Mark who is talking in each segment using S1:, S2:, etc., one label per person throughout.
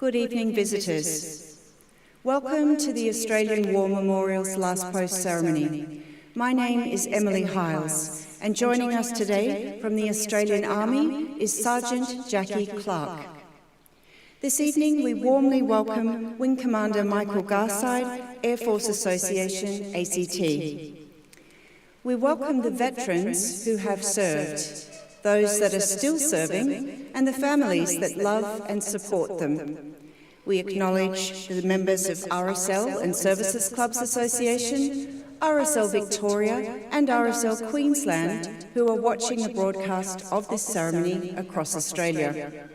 S1: Good evening, visitors. Welcome to the Australian War Memorial's Last Post ceremony. My name is Emily Hiles, and joining us today from the Australian Army is Sergeant Jackie Clark. This evening, we warmly welcome Wing Commander Michael Garside, Air Force Association, ACT. We welcome the veterans who have served, those that are still serving, and the families that love and support them. We acknowledge the members of RSL and Services Clubs Association, RSL Victoria and RSL Queensland who are watching the broadcast of this ceremony across Australia.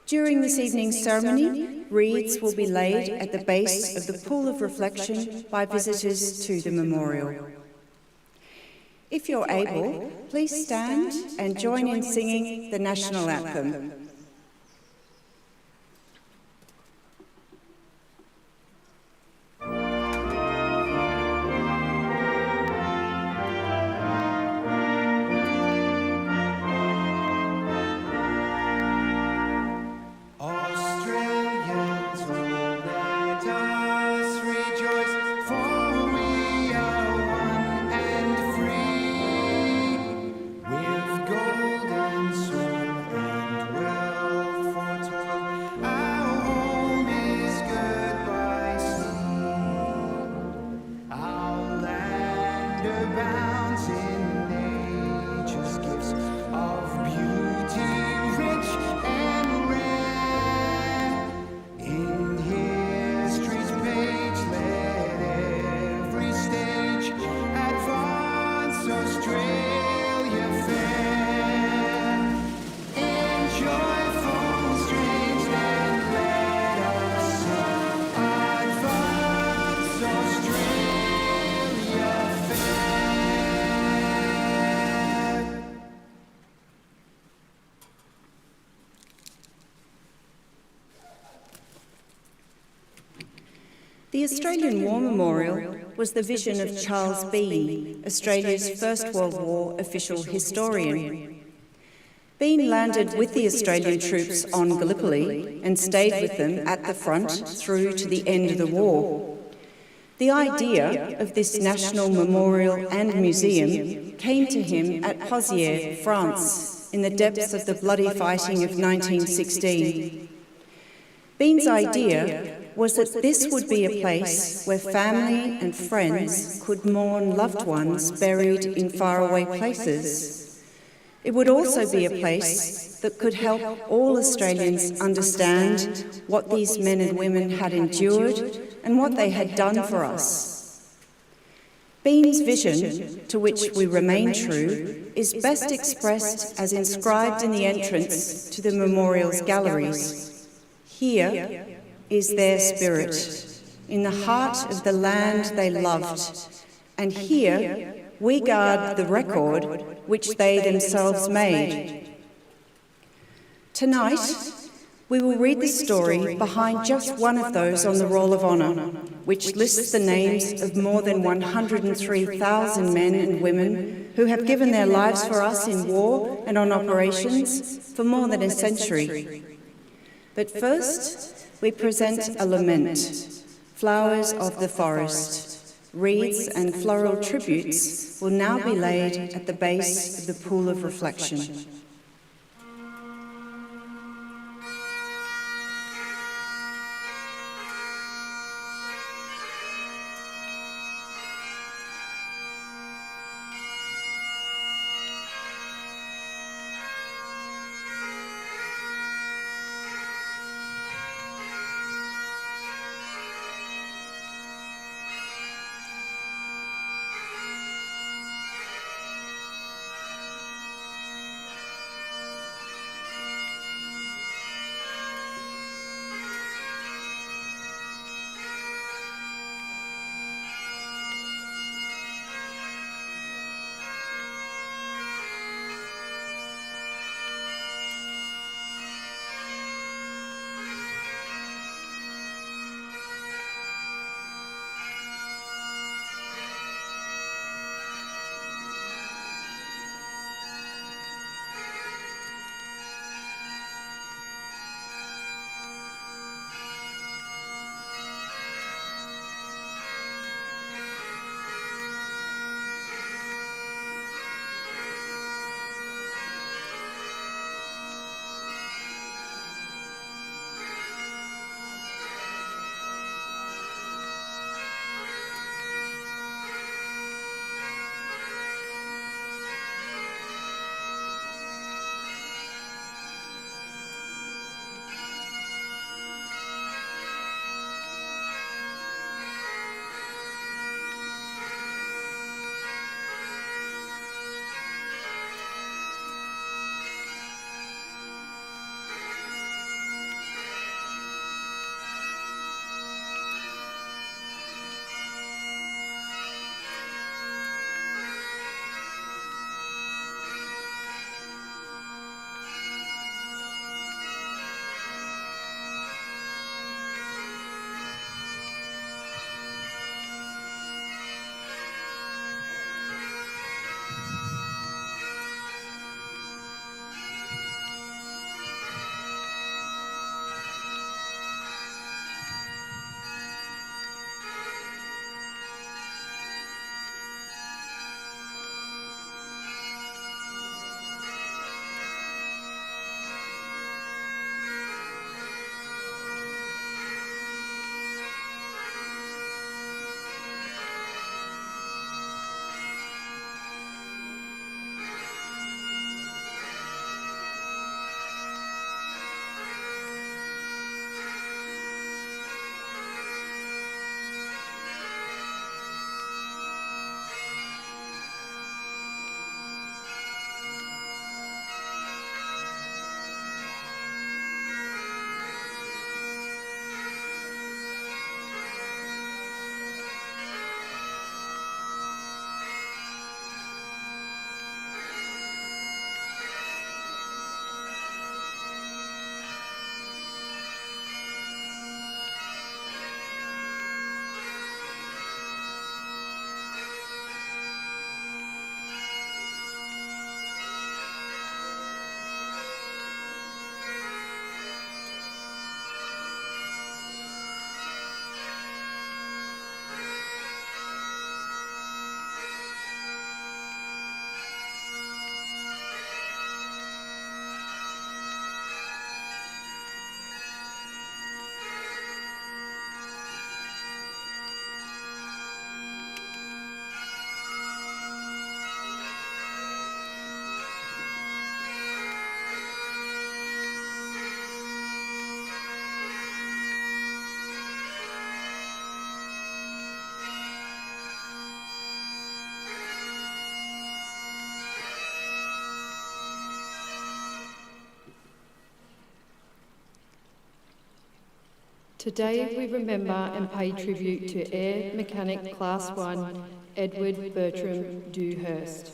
S1: During this evening's ceremony, wreaths will be laid at the base of the pool of reflection by visitors to the memorial. If you're able, please stand and join in singing the National Anthem. The Australian War Memorial was the vision of Charles Bean, Australia's First World War official historian. Bean landed with the Australian troops on Gallipoli and stayed with them at the front through to the end of the war. The idea of this national memorial and museum came to him at Pozières, France, in the depths of the bloody fighting of 1916. Bean's idea was that this would be a place where family and friends could mourn loved ones buried in faraway places. It would also be a place that could help all Australians understand what these men and women had endured and what they had done for us. Bean's vision, to which we remain true, is best expressed as inscribed in the entrance to the memorial's galleries. Here is their spirit, in the heart of the land they loved, and here we guard the record which they themselves made. Tonight, we will read the story behind just one of those on the Roll of Honour, which lists the names of more than 103,000 men and women who have given their lives for us in war and on operations for more than a century. But first, we present a lament, Flowers of the Forest. Wreaths and floral tributes will now be laid at the base of the pool of reflection.
S2: Today we remember and pay tribute to Air Mechanic Class 1 Edward Bertram Dewhirst.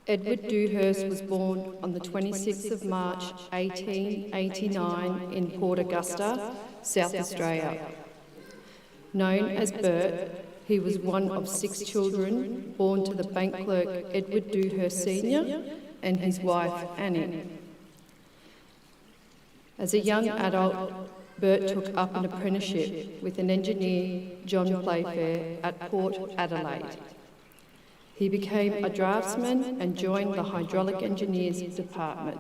S2: Edward Dewhirst was born on the 26th of March 1889 in Port Augusta, South Australia. Known as Bert, he was one of 6 children born to the bank clerk Edward Dewhirst Sr. and his wife Annie. As a young adult, Bert took up an apprenticeship with an engineer, John Playfair, at Port Adelaide. He became a draftsman and joined the hydraulic engineers department.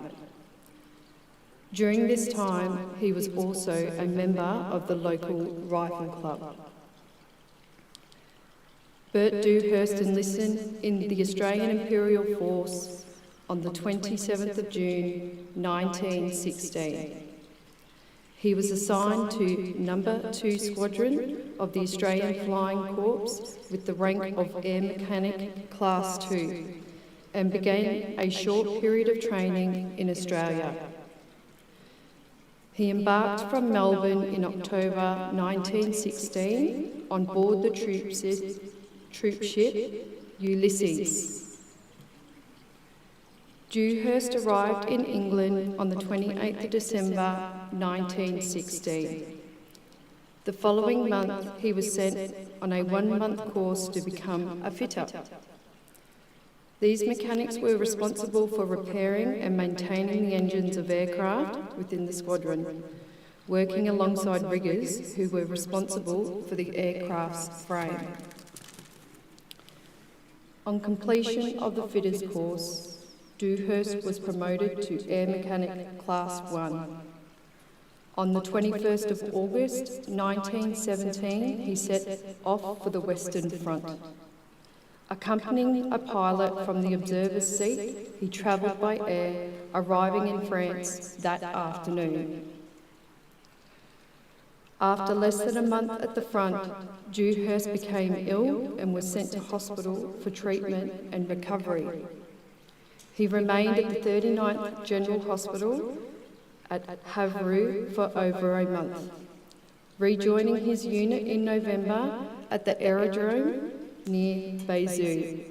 S2: During this time, he was also a member of the local rifle club. Bert Dewhirst enlisted in the Australian Imperial Force on the 27th of June 1916. He was assigned to No. 2 Squadron of the Australian Flying Corps with the rank of Air Mechanic Class 2 and began a short period of training in Australia. He embarked from Melbourne in October 1916 on board the troop ship Ulysses. Dewhirst arrived in England on the 28th of December 1916. The following month, he was sent on a 1-month course to become a fitter. These mechanics were responsible for repairing and maintaining the engines of aircraft within the squadron, working alongside riggers who were responsible for the aircraft's frame. On completion of the fitters course, Dewhirst was promoted to Air Mechanic Class 1. On the 21st of August 1917, he set off for the Western Front. Accompanying a pilot from the observer's seat, he travelled by air, arriving in France that afternoon. After less than a month at the front, Dewhirst became ill and was sent to hospital for treatment and recovery. He remained at the 39th General Hospital at Havre for over a month, rejoining his unit in November at the aerodrome near Bazou.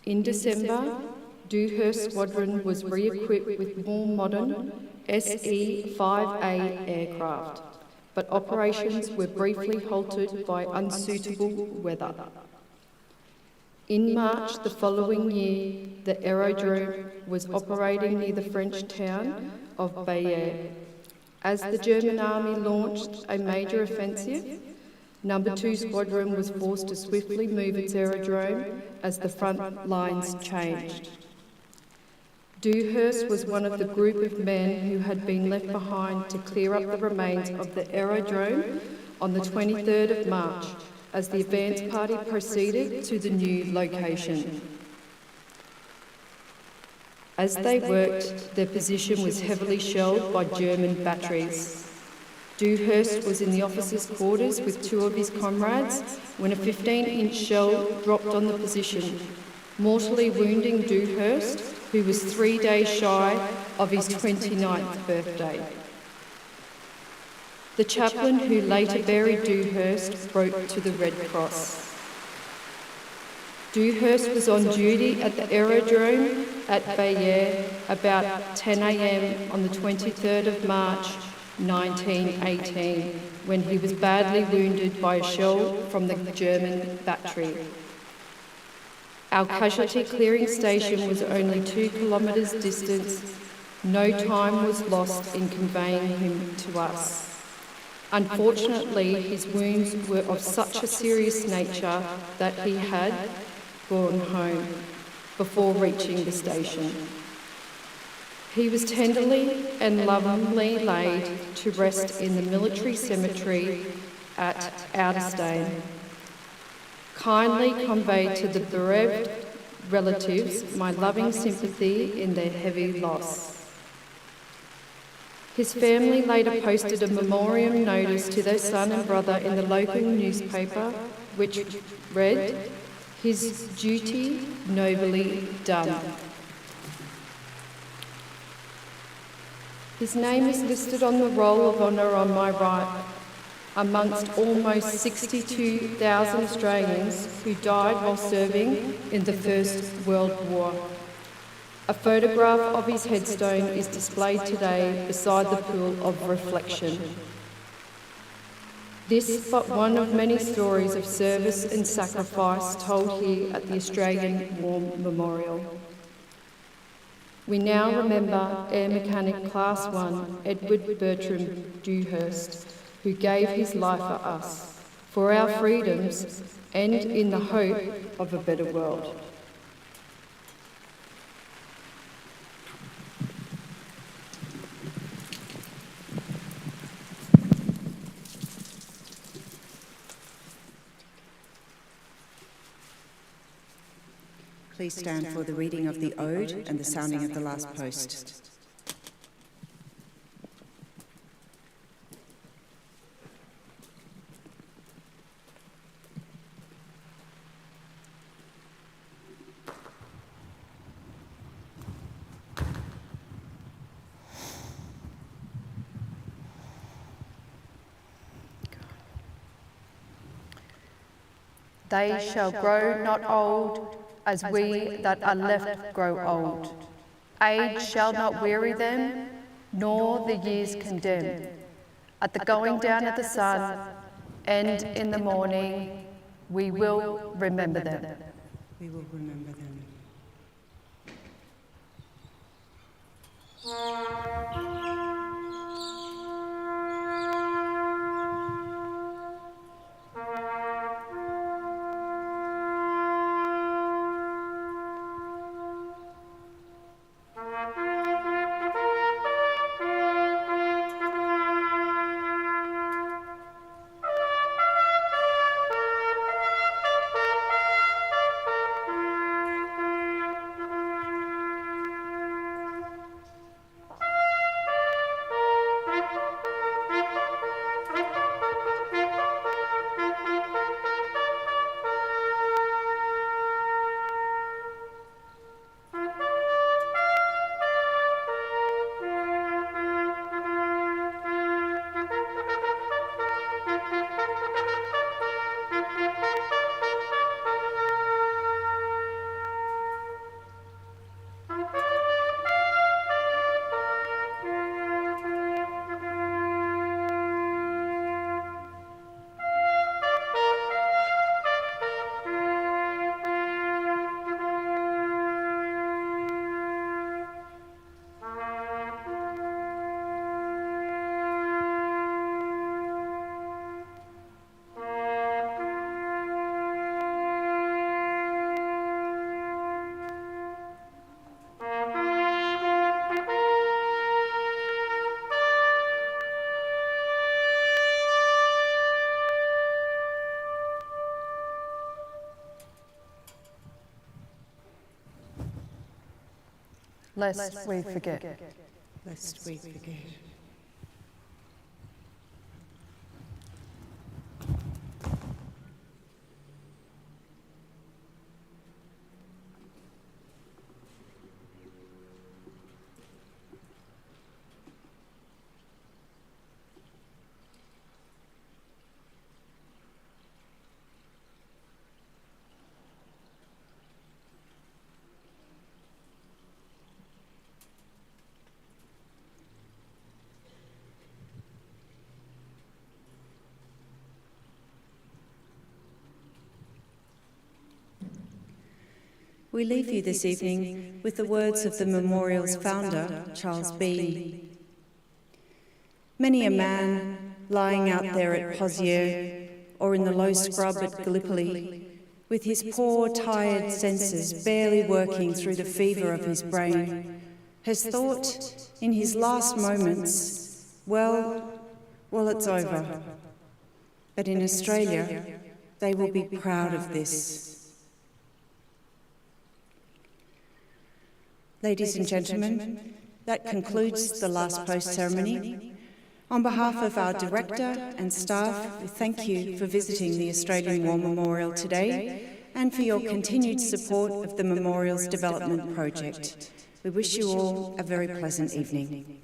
S2: In December, Dewhirst's squadron was re-equipped with more modern SE-5A aircraft, but operations were briefly halted by unsuitable weather. In March the following year, the aerodrome was operating near the French town of Bayeux. As the German army launched a major offensive, No. 2 Squadron was forced to swiftly move its aerodrome as the front lines changed. Dewhirst was one of the group of men who had been left behind to clear up the remains of the aerodrome on the 23rd of March, as the advance party proceeded to the new location. As they worked, their position was heavily shelled by German batteries. Dewhirst was in the officers' quarters with 2 of his comrades when a 15-inch shell dropped on the position, mortally wounding Dewhirst, who was 3 days shy of his 29th birthday. The chaplain who later buried Dewhirst wrote to the Red Cross. Dewhirst was on duty at the aerodrome at Bayeux about 10 a.m. on the 23rd of March 1918, when he was badly wounded by a shell from the German battery. Our casualty clearing station was only 2 kilometres distant. No time was lost in conveying him to us. Unfortunately, his wounds were of such a serious nature that he had gone home before reaching the station. He was tenderly and lovingly laid to rest in the military cemetery at Outerstone. Kindly convey to the bereaved relatives my loving sympathy in their heavy loss. His family later posted a memoriam notice to their son and brother in the local newspaper, which read, "His duty nobly done." His name is listed on the roll of honour on my right, amongst almost 62,000 Australians who died while serving in the First World War. A photograph of his headstone is displayed today beside the pool of reflection. This is but one of many stories of service and sacrifice told here at the Australian War Memorial. We now remember Air Mechanic Class 1 Edward Bertram Dewhirst, who gave his life for us, for our freedoms, and in the hope of a better world.
S1: Please stand for the reading of the Ode and the sounding of the last post.
S3: They shall grow not old, as we that are left grow old. Age shall not weary them, nor the years condemn. At the going down of the sun, and in the morning, we will remember them.
S1: We will remember them.
S3: Lest we forget.
S1: Lest we forget. We leave you this evening with the words of the memorial's founder, Charles Bean. Many a man lying out there at Pozières or in the low scrub at Gallipoli, with his poor, tired senses barely working through the fever of his brain, has thought in his last moments, well, it's over. But in Australia, they will be proud of this. Ladies and gentlemen, that concludes the last post ceremony. On behalf of our director and staff, we thank you for visiting the Australian War Memorial today and for your continued support of the Memorial's development project. We wish you all a very pleasant evening.